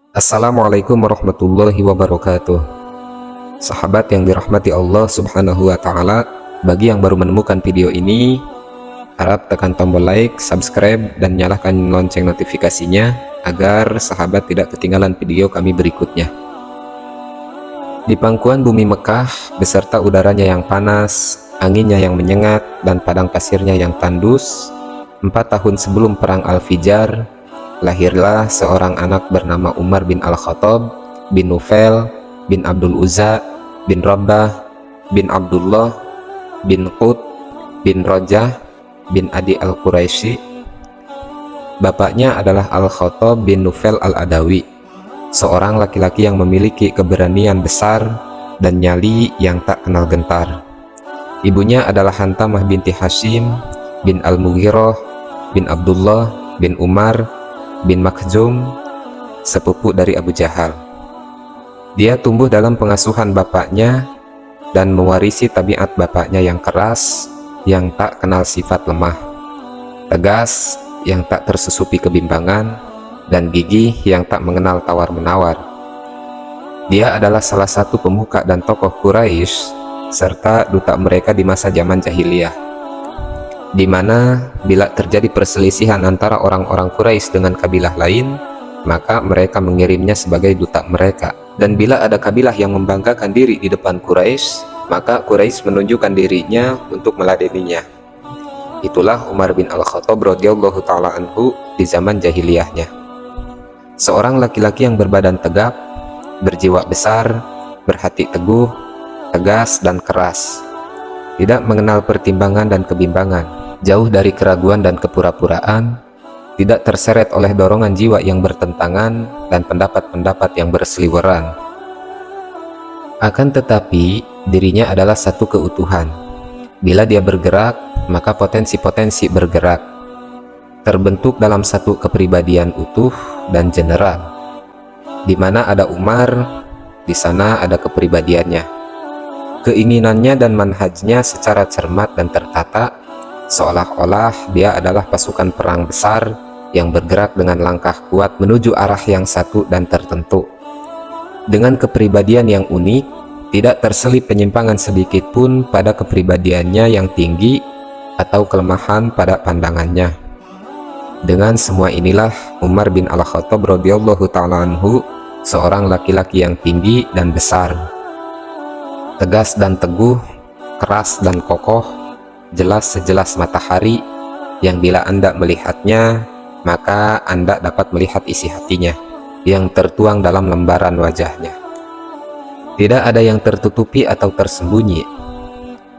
Assalamualaikum warahmatullahi wabarakatuh. Sahabat yang dirahmati Allah subhanahu wa ta'ala, bagi yang baru menemukan video ini, harap tekan tombol like, subscribe, dan nyalakan lonceng notifikasinya agar sahabat tidak ketinggalan video kami berikutnya. Di pangkuan bumi Mekah beserta udaranya yang panas, anginnya yang menyengat, dan padang pasirnya yang tandus, 4 tahun sebelum perang Al-Fijar, lahirlah seorang anak bernama Umar bin Al-Khattab bin Nufail bin Abdul Uzza bin Rabbah bin Abdullah bin Qut bin Rojah bin Adi Al-Quraisy. Bapaknya adalah Al-Khattab bin Nufail Al-Adawi, seorang laki-laki yang memiliki keberanian besar dan nyali yang tak kenal gentar. Ibunya adalah Hantamah binti Hashim bin Al-Mughirah bin Abdullah bin Umar bin Makhzum, sepupu dari Abu Jahal. Dia tumbuh dalam pengasuhan bapaknya dan mewarisi tabiat bapaknya yang keras, yang tak kenal sifat lemah, tegas, yang tak tersusupi kebimbangan, dan gigih yang tak mengenal tawar-menawar. Dia adalah salah satu pemuka dan tokoh Quraisy serta duta mereka di masa zaman jahiliyah, di mana bila terjadi perselisihan antara orang-orang Quraisy dengan kabilah lain, maka mereka mengirimnya sebagai duta mereka. Dan bila ada kabilah yang membanggakan diri di depan Quraisy, maka Quraisy menunjukkan dirinya untuk meladeninya. Itulah Umar bin Al-Khattab radhiyallahu ta'ala anhu di zaman jahiliyahnya. Seorang laki-laki yang berbadan tegap, berjiwa besar, berhati teguh, tegas dan keras, tidak mengenal pertimbangan dan kebimbangan, jauh dari keraguan dan kepura-puraan, tidak terseret oleh dorongan jiwa yang bertentangan dan pendapat-pendapat yang berseliweran. Akan tetapi, dirinya adalah satu keutuhan. Bila dia bergerak, maka potensi-potensi bergerak, terbentuk dalam satu kepribadian utuh dan general. Di mana ada Umar, di sana ada kepribadiannya. Keinginannya dan manhajnya secara cermat dan tertata, seolah-olah dia adalah pasukan perang besar yang bergerak dengan langkah kuat menuju arah yang satu dan tertentu. Dengan kepribadian yang unik, tidak terselip penyimpangan sedikit pun pada kepribadiannya yang tinggi atau kelemahan pada pandangannya. Dengan semua inilah Umar bin Al-Khattab radhiyallahu ta'ala anhu seorang laki-laki yang tinggi dan besar, tegas dan teguh, keras dan kokoh, jelas sejelas matahari, yang bila Anda melihatnya, maka Anda dapat melihat isi hatinya yang tertuang dalam lembaran wajahnya. Tidak ada yang tertutupi atau tersembunyi.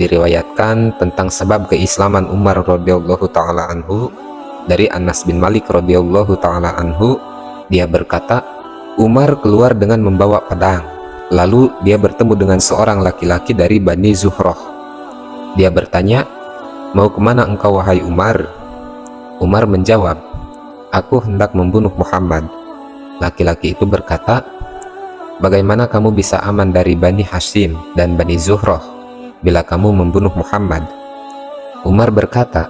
Diriwayatkan tentang sebab keislaman Umar radhiyallahu ta'ala anhu dari Anas bin Malik radhiyallahu ta'ala anhu. Dia berkata, Umar keluar dengan membawa pedang. Lalu dia bertemu dengan seorang laki-laki dari Bani Zuhrah. Dia bertanya, "Mau kemana engkau wahai Umar?" Umar menjawab, "Aku hendak membunuh Muhammad." Laki-laki itu berkata, "Bagaimana kamu bisa aman dari Bani Hashim dan Bani Zuhrah bila kamu membunuh Muhammad?" Umar berkata,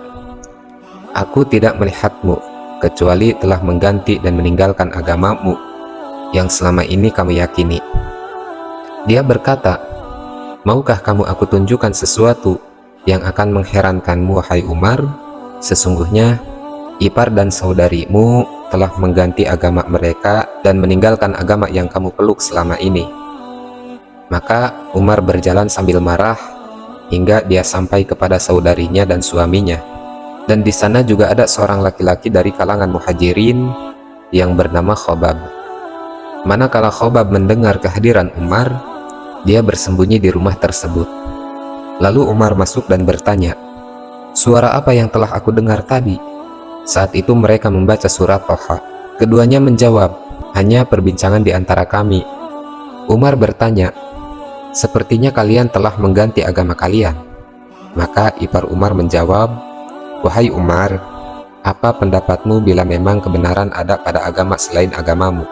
"Aku tidak melihatmu kecuali telah mengganti dan meninggalkan agamamu yang selama ini kamu yakini." Dia berkata, "Maukah kamu aku tunjukkan sesuatu yang akan mengherankanmu wahai Umar? Sesungguhnya ipar dan saudarimu telah mengganti agama mereka dan meninggalkan agama yang kamu peluk selama ini." Maka Umar berjalan sambil marah hingga dia sampai kepada saudarinya dan suaminya. Dan di sana juga ada seorang laki-laki dari kalangan muhajirin yang bernama Khobab. Manakala Khobab mendengar kehadiran Umar, dia bersembunyi di rumah tersebut. Lalu Umar masuk dan bertanya, "Suara apa yang telah aku dengar tadi?" Saat itu mereka membaca surat Toha. Keduanya menjawab, "Hanya perbincangan di antara kami." Umar bertanya, "Sepertinya kalian telah mengganti agama kalian." Maka ipar Umar menjawab, "Wahai Umar, apa pendapatmu bila memang kebenaran ada pada agama selain agamamu?"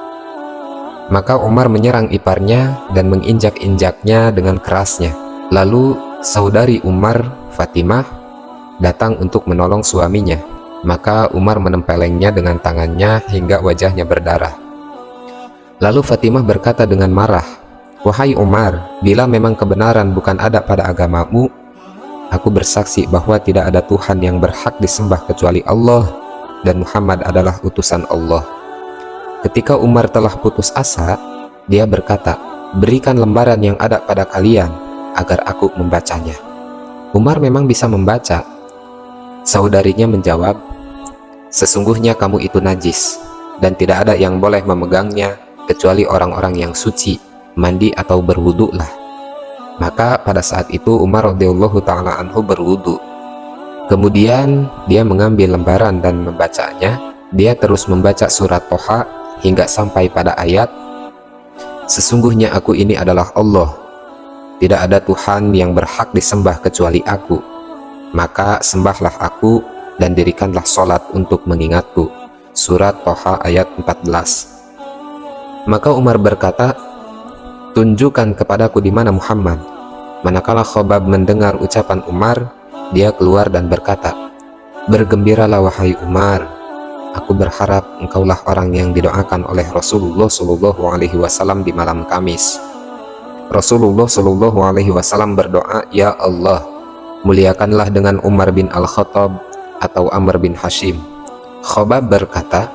Maka Umar menyerang iparnya dan menginjak-injaknya dengan kerasnya. Lalu saudari Umar, Fatimah, datang untuk menolong suaminya. Maka Umar menempelengnya dengan tangannya hingga wajahnya berdarah. Lalu Fatimah berkata dengan marah, "Wahai Umar, bila memang kebenaran bukan ada pada agamamu, aku bersaksi bahwa tidak ada Tuhan yang berhak disembah kecuali Allah dan Muhammad adalah utusan Allah." Ketika Umar telah putus asa, dia berkata, "Berikan lembaran yang ada pada kalian agar aku membacanya." Umar memang bisa membaca. Saudarinya menjawab, "Sesungguhnya kamu itu najis dan tidak ada yang boleh memegangnya kecuali orang-orang yang suci, mandi atau berwuduklah." Maka pada saat itu Umar radhiyallahu ta'ala anhu berwudu. Kemudian dia mengambil lembaran dan membacanya. Dia terus membaca surat Toha hingga sampai pada ayat, "Sesungguhnya aku ini adalah Allah, tidak ada Tuhan yang berhak disembah kecuali aku, maka sembahlah aku dan dirikanlah sholat untuk mengingatku." Surat Toha ayat 14. Maka Umar berkata, "Tunjukkan kepadaku di mana Muhammad." Manakala Khobab mendengar ucapan Umar, dia keluar dan berkata, "Bergembiralah wahai Umar, aku berharap engkaulah orang yang didoakan oleh Rasulullah Shallallahu Alaihi Wasallam di malam Kamis." Rasulullah Shallallahu Alaihi Wasallam berdoa, "Ya Allah, muliakanlah dengan Umar bin Al-Khattab atau Amr bin Hashim." Khobab berkata,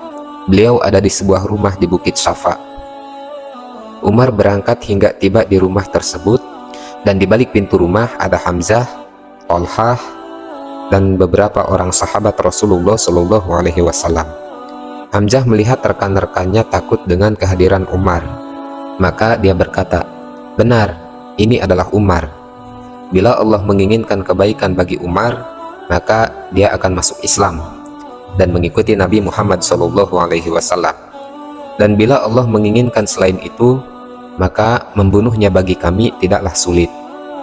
"Beliau ada di sebuah rumah di Bukit Syafa." Umar berangkat hingga tiba di rumah tersebut, dan di balik pintu rumah ada Hamzah, Tolhah, dan beberapa orang sahabat Rasulullah Shallallahu Alaihi Wasallam. Hamzah melihat rekan-rekannya takut dengan kehadiran Umar, maka dia berkata, "Benar, ini adalah Umar. Bila Allah menginginkan kebaikan bagi Umar, maka dia akan masuk Islam dan mengikuti Nabi Muhammad Shallallahu Alaihi Wasallam. Dan bila Allah menginginkan selain itu, maka membunuhnya bagi kami tidaklah sulit."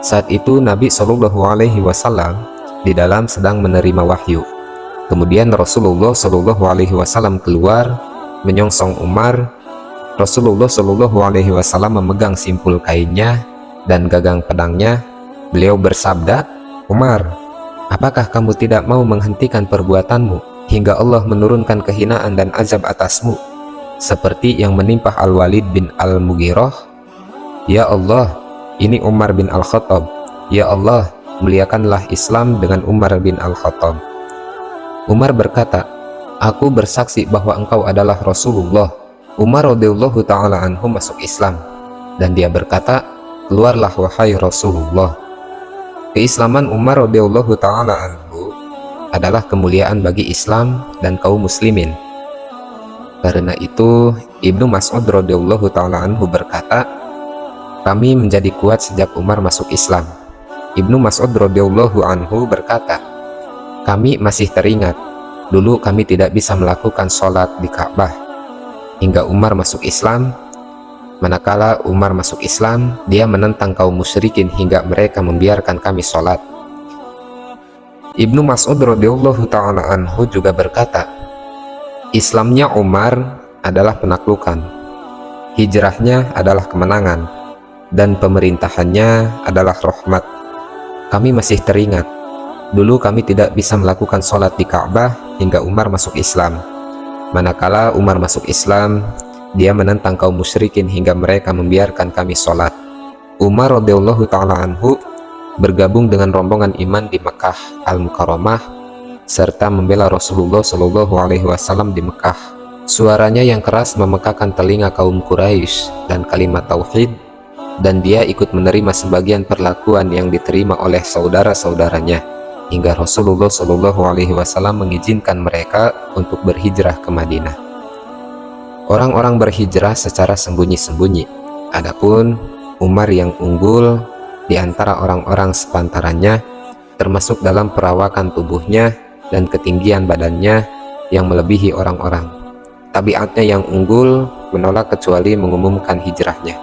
Saat itu Nabi Shallallahu Alaihi Wasallam di dalam sedang menerima wahyu. Kemudian Rasulullah Shallallahu Alaihi Wasallam keluar menyongsong Umar. Rasulullah Shallallahu Alaihi Wasallam memegang simpul kainnya dan gagang pedangnya. Beliau bersabda, "Umar, apakah kamu tidak mau menghentikan perbuatanmu hingga Allah menurunkan kehinaan dan azab atasmu seperti yang menimpa Al-Walid bin Al-Mughirah? Ya Allah, ini Umar bin Al-Khattab. Ya Allah, muliakanlah Islam dengan Umar bin Al-Khattab." Umar berkata, "Aku bersaksi bahwa engkau adalah Rasulullah." Umar radhiyallahu ta'ala anhu masuk Islam, dan dia berkata, "Keluarlah wahai Rasulullah." Keislaman Umar radhiyallahu ta'ala anhu adalah kemuliaan bagi Islam dan kaum muslimin. Karena itu Ibnu Mas'ud radhiyallahu ta'ala anhu berkata, "Kami menjadi kuat sejak Umar masuk Islam." Ibnu Mas'ud radhiyallahu anhu berkata, "Kami masih teringat, dulu kami tidak bisa melakukan sholat di Ka'bah hingga Umar masuk Islam. Manakala Umar masuk Islam, dia menentang kaum musyrikin hingga mereka membiarkan kami sholat." Ibnu Mas'ud radhiyallahu ta'ala anhu juga berkata, "Islamnya Umar adalah penaklukan, hijrahnya adalah kemenangan, dan pemerintahannya adalah rahmat. Kami masih teringat, dulu kami tidak bisa melakukan sholat di Ka'bah hingga Umar masuk Islam. Manakala Umar masuk Islam, dia menentang kaum musyrikin hingga mereka membiarkan kami sholat." Umar radhiyallahu ta'ala anhu bergabung dengan rombongan iman di Mekah Al-Mukarramah serta membela Rasulullah Shallallahu Alaihi Wasallam di Mekah. Suaranya yang keras memekakan telinga kaum Quraisy dan kalimat tauhid, dan dia ikut menerima sebagian perlakuan yang diterima oleh saudara-saudaranya hingga Rasulullah Shallallahu Alaihi Wasallam mengizinkan mereka untuk berhijrah ke Madinah. Orang-orang berhijrah secara sembunyi-sembunyi. Adapun Umar yang unggul di antara orang-orang sepantarannya, termasuk dalam perawakan tubuhnya dan ketinggian badannya yang melebihi orang-orang. Tabiatnya yang unggul menolak kecuali mengumumkan hijrahnya.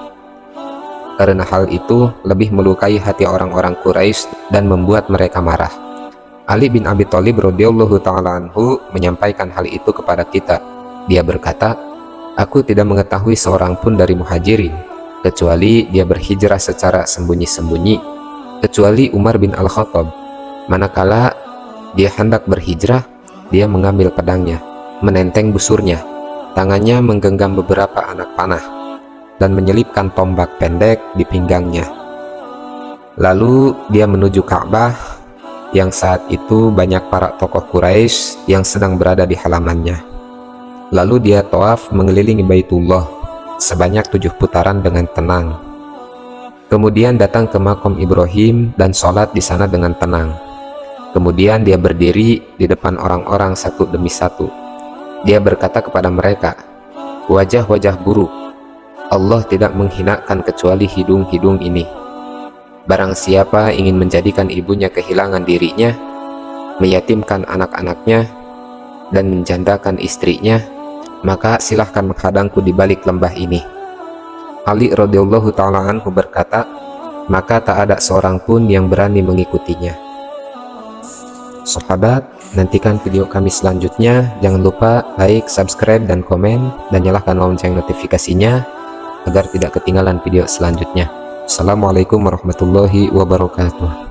Karena hal itu lebih melukai hati orang-orang Quraisy dan membuat mereka marah. Ali bin Abi Thalib radhiyallahu ta'ala anhu menyampaikan hal itu kepada kita. Dia berkata, "Aku tidak mengetahui seorang pun dari muhajirin kecuali dia berhijrah secara sembunyi-sembunyi, kecuali Umar bin Al-Khattab. Manakala dia hendak berhijrah, dia mengambil pedangnya, menenteng busurnya, tangannya menggenggam beberapa anak panah, dan menyelipkan tombak pendek di pinggangnya. Lalu dia menuju Ka'bah yang saat itu banyak para tokoh Quraisy yang sedang berada di halamannya. Lalu dia tawaf mengelilingi Baitullah sebanyak 7 putaran dengan tenang. Kemudian datang ke makam Ibrahim dan sholat di sana dengan tenang. Kemudian dia berdiri di depan orang-orang satu demi satu. Dia berkata kepada mereka, "Wajah-wajah buruk, Allah tidak menghinakan kecuali hidung-hidung ini. Barang siapa ingin menjadikan ibunya kehilangan dirinya, meyatimkan anak-anaknya, dan menjandakan istrinya, maka silahkan menghadangku di balik lembah ini." Ali radhiyallahu ta'ala anhu berkata, maka tak ada seorang pun yang berani mengikutinya. Sahabat, nantikan video kami selanjutnya. Jangan lupa like, subscribe, dan komen, dan nyalakan lonceng notifikasinya agar tidak ketinggalan video selanjutnya. Assalamualaikum warahmatullahi wabarakatuh.